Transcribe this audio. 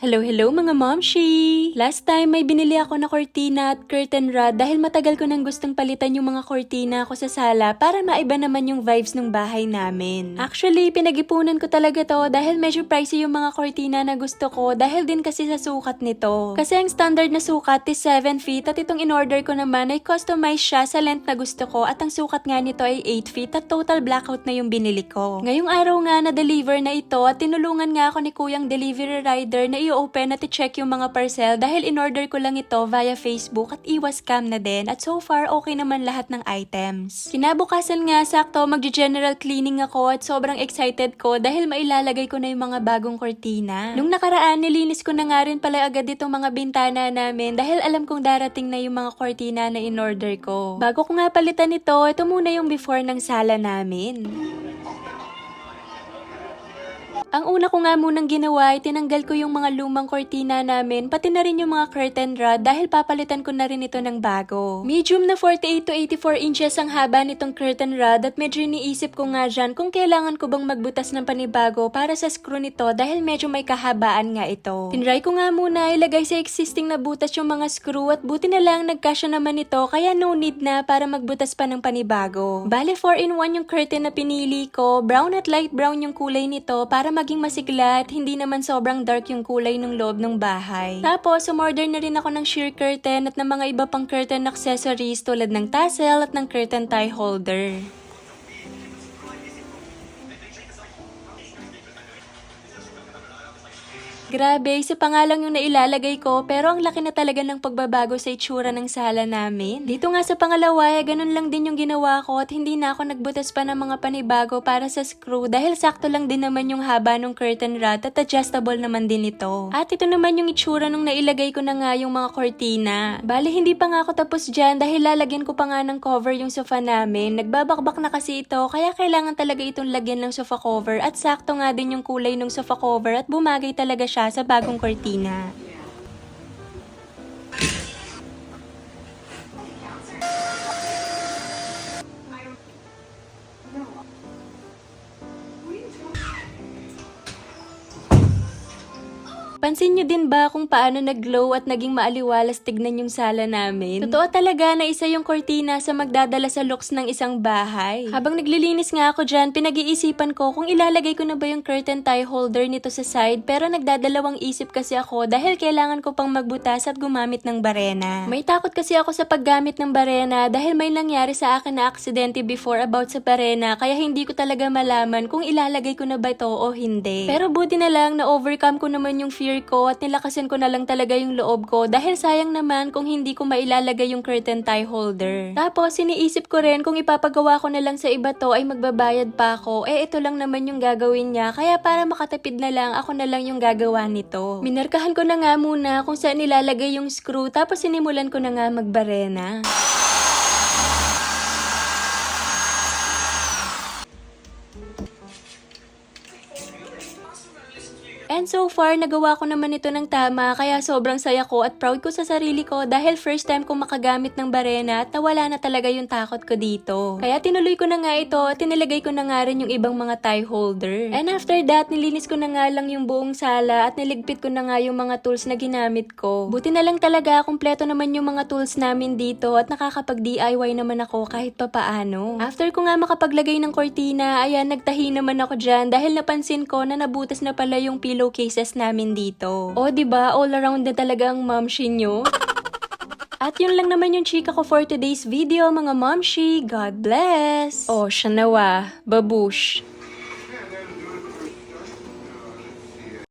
Hello, hello mga momshi! Last time may binili ako na kortina at curtain rod dahil matagal ko nang gustong palitan yung mga kortina ko sa sala para maiba naman yung vibes ng bahay namin. Actually, pinag-ipunan ko talaga to dahil medyo pricey yung mga kortina na gusto ko dahil din kasi sa sukat nito. Kasi ang standard na sukat is 7 feet at itong in-order ko naman ay customize siya sa length na gusto ko at ang sukat nga nito ay 8 feet at total blackout na yung binili ko. Ngayong araw nga na-deliver na ito at tinulungan nga ako ni kuyang delivery rider na i-open at i-check yung mga parcel dahil in-order ko lang ito via Facebook at iwas scam na din at so far okay naman lahat ng items. Kinabukasan nga sakto magge-general cleaning ako at sobrang excited ko dahil mailalagay ko na yung mga bagong kortina. Nung nakaraan nilinis ko na nga rin pala agad itong mga bintana namin dahil alam kong darating na yung mga kortina na in-order ko. Bago ko nga palitan ito muna yung before ng sala namin. Ang una ko nga munang ginawa ay tinanggal ko yung mga lumang kortina namin, pati na rin yung mga curtain rod dahil papalitan ko na rin ito ng bago. Medium na 48 to 84 inches ang haba nitong curtain rod at medyo iniisip ko nga dyan kung kailangan ko bang magbutas ng panibago para sa screw nito dahil medyo may kahabaan nga ito. Tinry ko nga muna ilagay sa existing na butas yung mga screw at buti na lang nagkasya naman ito kaya no need na para magbutas pa ng panibago. Bale 4-in-1 yung curtain na pinili ko, brown at light brown yung kulay nito para maging masigla at hindi naman sobrang dark yung kulay ng loob ng bahay. Tapos, umorder na rin ako ng sheer curtain at ng mga iba pang curtain accessories tulad ng tassel at ng curtain tie holder. Grabe, isa pa nga lang yung nailalagay ko pero ang laki na talaga ng pagbabago sa itsura ng sala namin. Dito nga sa pangalawa, ganun lang din yung ginawa ko at hindi na ako nagbutas pa ng mga panibago para sa screw dahil sakto lang din naman yung haba ng curtain rod at adjustable naman din ito. At ito naman yung itsura nung nailagay ko na nga yung mga kortina. Bale, hindi pa nga ako tapos dyan dahil lalagyan ko pa nga ng cover yung sofa namin. Nagbabakbak na kasi ito kaya kailangan talaga itong lagyan ng sofa cover at sakto nga din yung kulay ng sofa cover at bumagay talaga siya sa bagong kortina. Pansin nyo din ba kung paano nag-glow at naging maaliwalas tignan yung sala namin? Totoo talaga na isa yung kortina sa magdadala sa looks ng isang bahay. Habang naglilinis nga ako dyan, pinag-iisipan ko kung ilalagay ko na ba yung curtain tie holder nito sa side pero nagdadalawang isip kasi ako dahil kailangan ko pang magbutas at gumamit ng barena. May takot kasi ako sa paggamit ng barena dahil may nangyari sa akin na aksidente before about sa barena kaya hindi ko talaga malaman kung ilalagay ko na ba ito o hindi. Pero buti na lang na-overcome ko naman yung fear ko at nilakasin ko na lang talaga yung loob ko dahil sayang naman kung hindi ko mailalagay yung curtain tie holder. Tapos iniisip ko rin kung ipapagawa ko na lang sa iba to ay magbabayad pa ako, ito lang naman yung gagawin niya kaya para makatipid na lang ako na lang yung gagawa nito. Minarkahan ko na nga muna kung saan ilalagay yung screw tapos sinimulan ko na nga magbarena. And so far, nagawa ko naman ito ng tama kaya sobrang saya ko at proud ko sa sarili ko dahil first time kong makagamit ng barena at nawala na talaga yung takot ko dito. Kaya tinuloy ko na nga ito at tinilagay ko na nga rin yung ibang mga tie holder. And after that, nilinis ko na nga lang yung buong sala at niligpit ko na nga yung mga tools na ginamit ko. Buti na lang talaga, kumpleto naman yung mga tools namin dito at nakakapag-DIY naman ako kahit papaano. After ko nga makapaglagay ng kortina, ayan, nagtahi naman ako dyan dahil napansin ko na nabutas na pala yung pillowcases namin dito. O, diba? All around na talaga ang momshi nyo. At yun lang naman yung chika ko for today's video, mga momshi. God bless! O, siya nawa. Babush.